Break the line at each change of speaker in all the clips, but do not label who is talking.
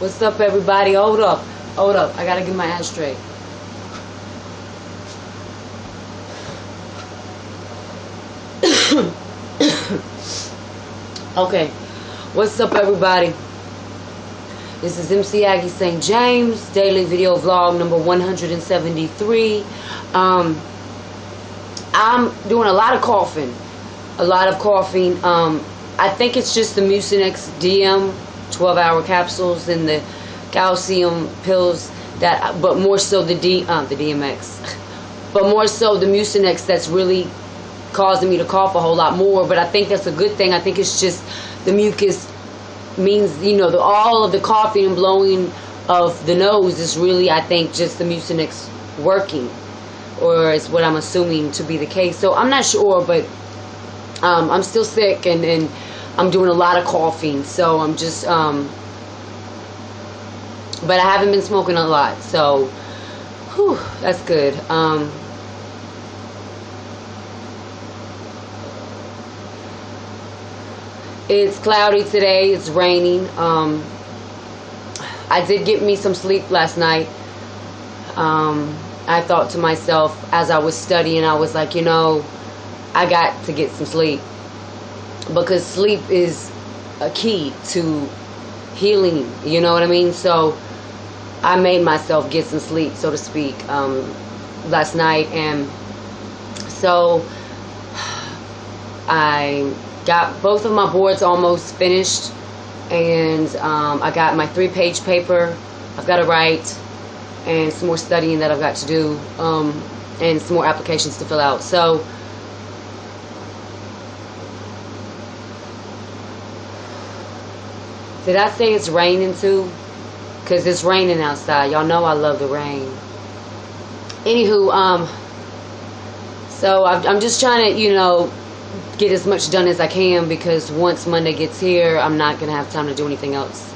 What's up, everybody? Hold up. Hold up. I gotta get my ass straight. Okay. What's up, everybody? This is MC Aggie St. James, daily video vlog number 173. I'm doing a lot of coughing. I think it's just the Mucinex DM 12-hour capsules and the calcium pills but more so the DMX, but more so the Mucinex that's really causing me to cough a whole lot more. But I think that's a good thing. I think it's just the mucus means, all of the coughing and blowing of the nose is really, I think, just the Mucinex working, or is what I'm assuming to be the case. So I'm not sure, but I'm still sick and I'm doing a lot of coughing. So I'm just, but I haven't been smoking a lot. So, whew, that's good. It's cloudy today. It's raining. I did get me some sleep last night. I thought to myself as I was studying, I was like, I got to get some sleep, because sleep is a key to healing. You know what I mean? So I made myself get some sleep, so to speak, last night, and so I got both of my boards almost finished, and I got my 3-page paper I've got to write, and some more studying that I've got to do, and some more applications to fill out. So did I say it's raining too? Because it's raining outside. Y'all know I love the rain. Anywho, so I'm just trying to, get as much done as I can, because once Monday gets here, I'm not going to have time to do anything else.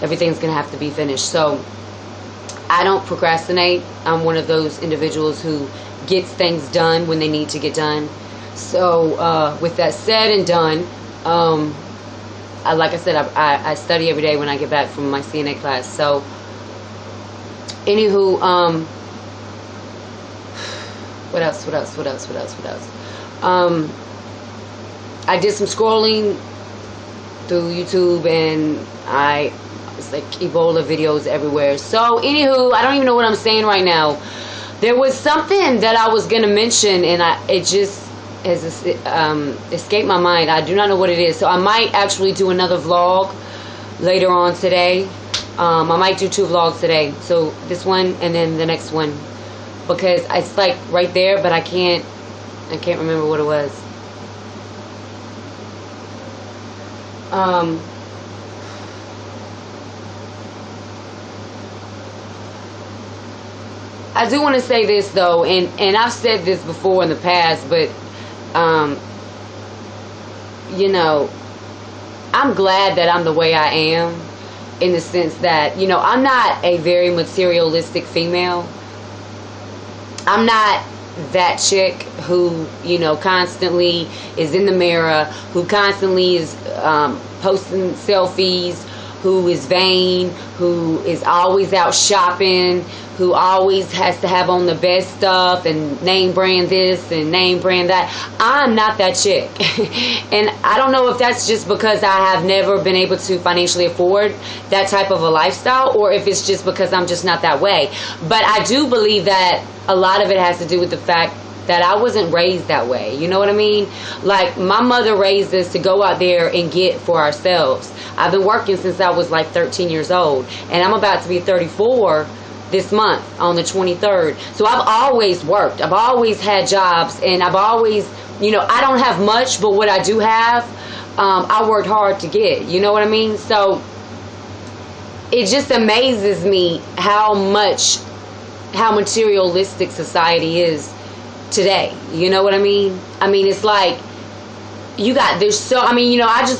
Everything's going to have to be finished. So I don't procrastinate. I'm one of those individuals who gets things done when they need to get done. So with that said and done, like I said, I study every day when I get back from my CNA class. So anywho, what else? I did some scrolling through YouTube, and it's like Ebola videos everywhere. So anywho, I don't even know what I'm saying right now. There was something that I was gonna mention, and it just has escaped my mind. I do not know what it is. So I might actually do another vlog later on today. I might do 2 vlogs today. So this one and then the next one, because it's like right there, but I can't remember what it was. I do want to say this though, and I've said this before in the past, but I'm glad that I'm the way I am, in the sense that, I'm not a very materialistic female. I'm not that chick who, constantly is in the mirror, who constantly is posting selfies, who is vain, who is always out shopping, who always has to have on the best stuff and name brand this and name brand that. I'm not that chick. And I don't know if that's just because I have never been able to financially afford that type of a lifestyle, or if it's just because I'm just not that way. But I do believe that a lot of it has to do with the fact that I wasn't raised that way. You know what I mean? Like, my mother raised us to go out there and get for ourselves. I've been working since I was like 13 years old, and I'm about to be 34 this month on the 23rd. So I've always worked. I've always had jobs, and I've always, I don't have much, but what I do have, I worked hard to get. You know what I mean? So it just amazes me how materialistic society is today. You know what I mean? I mean, it's like, I just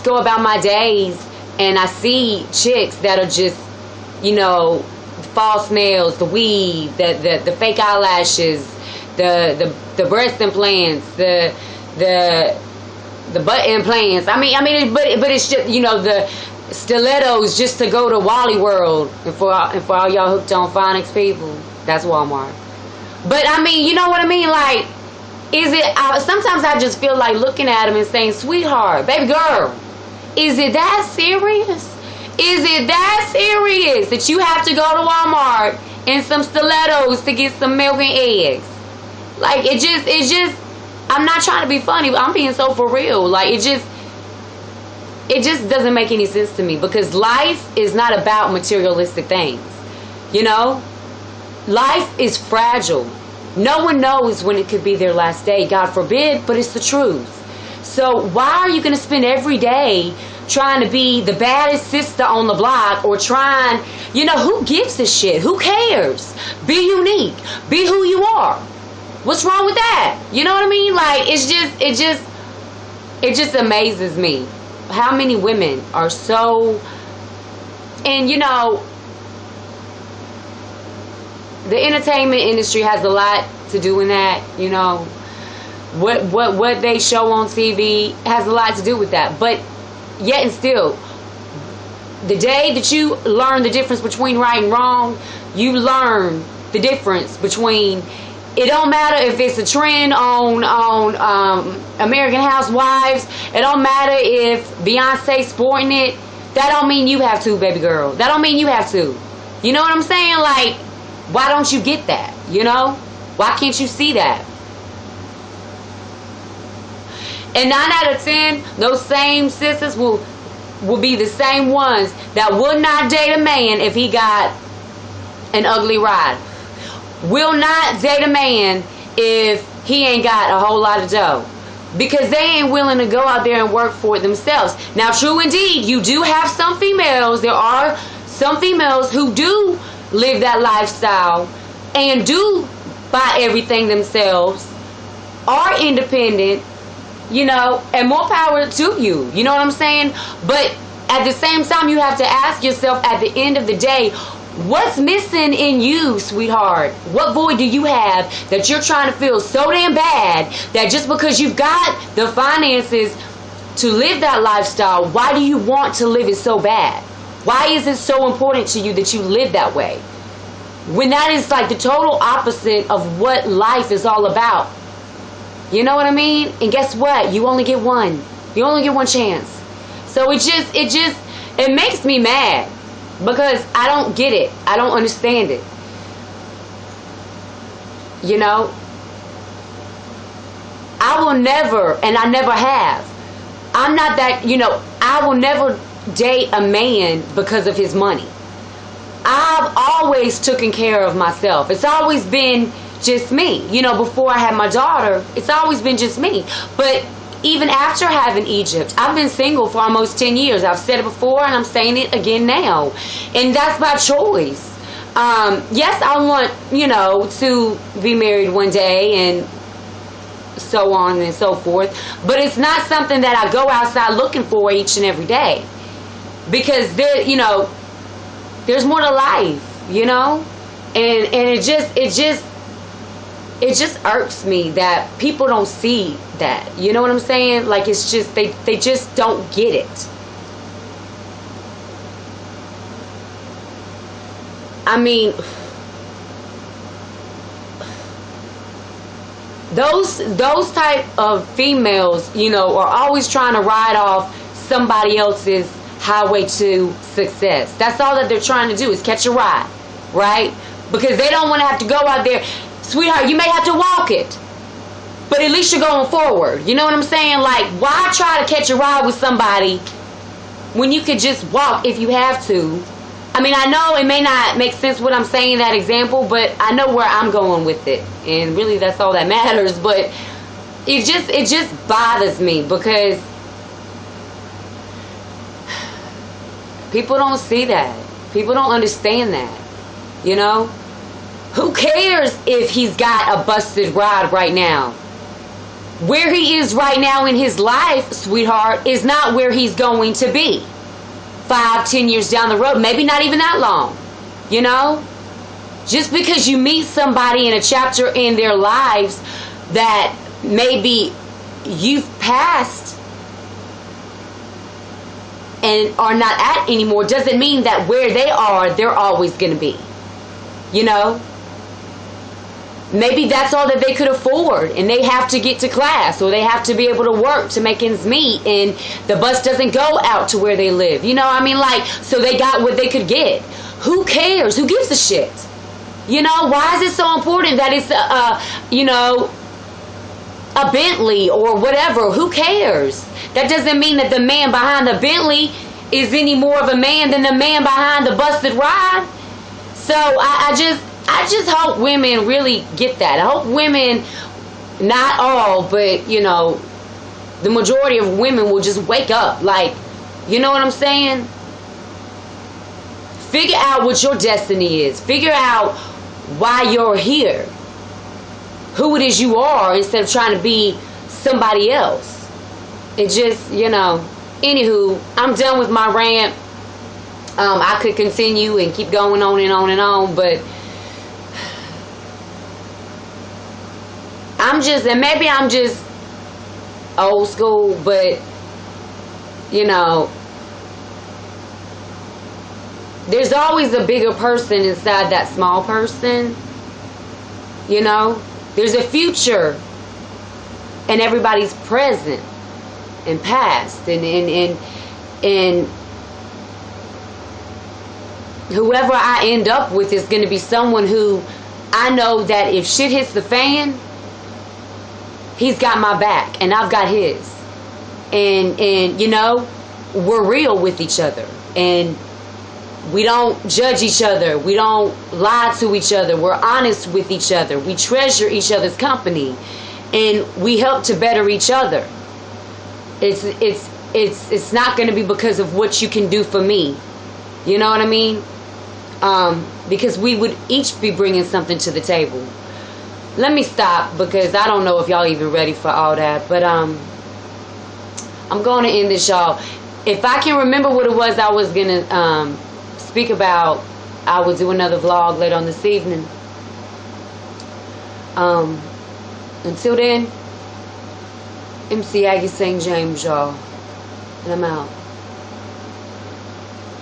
go about my days, and I see chicks that are just, false nails, the weave, the fake eyelashes, the breast implants, the butt implants. But it's just, stilettos just to go to Wally World. And for all y'all hooked on phonics people, that's Walmart. But I mean, you know what I mean? Like, sometimes I just feel like looking at him and saying, sweetheart, baby girl, is it that serious? Is it that serious that you have to go to Walmart and some stilettos to get some milk and eggs? Like, it's just, I'm not trying to be funny, but I'm being so for real. Like, it just doesn't make any sense to me, because life is not about materialistic things. You know? Life is fragile. No one knows when it could be their last day, God forbid, but it's the truth. So why are you going to spend every day trying to be the baddest sister on the block, or trying, you know, who gives a shit? Who cares? Be unique. Be who you are. What's wrong with that? You know what I mean? Like, it just amazes me how many women are so, and you know, the entertainment industry has a lot to do in that. You know, what they show on TV has a lot to do with that. But yet and still, the day that you learn the difference between right and wrong, you learn the difference between, it don't matter if it's a trend on American Housewives. It don't matter if Beyonce's sporting it. That don't mean you have to, baby girl. That don't mean you have to. You know what I'm saying? Like, why don't you get that? You know? Why can't you see that? And 9 out of 10, those same sisters will be the same ones that would not date a man if he got an ugly ride. Will not date a man if he ain't got a whole lot of dough, because they ain't willing to go out there and work for it themselves. Now, true indeed, you do have some females. There are some females who do live that lifestyle and do buy everything themselves, are independent, you know, and more power to you. You know what I'm saying? But at the same time, you have to ask yourself at the end of the day, what's missing in you, sweetheart? What void do you have that you're trying to fill so damn bad that just because you've got the finances to live that lifestyle, why do you want to live it so bad? Why is it so important to you that you live that way, when that is like the total opposite of what life is all about? You know what I mean? And guess what? You only get one. You only get one chance. So it makes me mad, because I don't get it. I don't understand it. You know? I will never, and I never have. I'm not that, you know, I will never date a man because of his money. I've always taken care of myself. It's always been just me. You know, before I had my daughter, it's always been just me. But even after having Egypt, I've been single for almost 10 years. I've said it before, and I'm saying it again now. And that's my choice. Yes, I want, you know, to be married one day and so on and so forth. But it's not something that I go outside looking for each and every day. Because there, you know, there's more to life, you know? And it just irks me that people don't see that. You know what I'm saying? Like, it's just, they just don't get it. I mean, those type of females, you know, are always trying to ride off somebody else's highway to success. That's all that they're trying to do, is catch a ride, right? Because they don't want to have to go out there. Sweetheart, you may have to walk it, but at least you're going forward. You know what I'm saying? Like, why try to catch a ride with somebody when you could just walk if you have to? I mean, I know it may not make sense what I'm saying, that example, but I know where I'm going with it. And really, that's all that matters. But it just bothers me, because people don't see that. People don't understand that. You know? Who cares if he's got a busted ride right now? Where he is right now in his life, sweetheart, is not where he's going to be 5-10 years down the road. Maybe not even that long. You know? Just because you meet somebody in a chapter in their lives that maybe you've passed and are not at anymore doesn't mean that where they are, they're always going to be. You know? Maybe that's all that they could afford, and they have to get to class, or they have to be able to work to make ends meet, and the bus doesn't go out to where they live. You know, I mean, like, so they got what they could get. Who cares? Who gives a shit? You know, why is it so important that it's you know, a Bentley or whatever? Who cares? That doesn't mean that the man behind the Bentley is any more of a man than the man behind the busted ride. So I just hope women really get that. I hope women, not all, but, you know, the majority of women will just wake up. Like, you know what I'm saying? Figure out what your destiny is. Figure out why you're here. Who it is you are, instead of trying to be somebody else. It just, you know. Anywho, I'm done with my rant. I could continue and keep going on and on and on, but maybe I'm just old school, but, you know, there's always a bigger person inside that small person. You know, there's a future in everybody's present and past, and whoever I end up with is going to be someone who I know that if shit hits the fan, he's got my back and I've got his, and you know, we're real with each other, and we don't judge each other, we don't lie to each other, we're honest with each other, we treasure each other's company, and we help to better each other. It's not going to be because of what you can do for me, you know what I mean? Because we would each be bringing something to the table. Let me stop, because I don't know if y'all even ready for all that. But I'm going to end this, y'all. If I can remember what it was I was going to speak about, I will do another vlog later on this evening. Until then, MC Aggie St. James, y'all. And I'm out.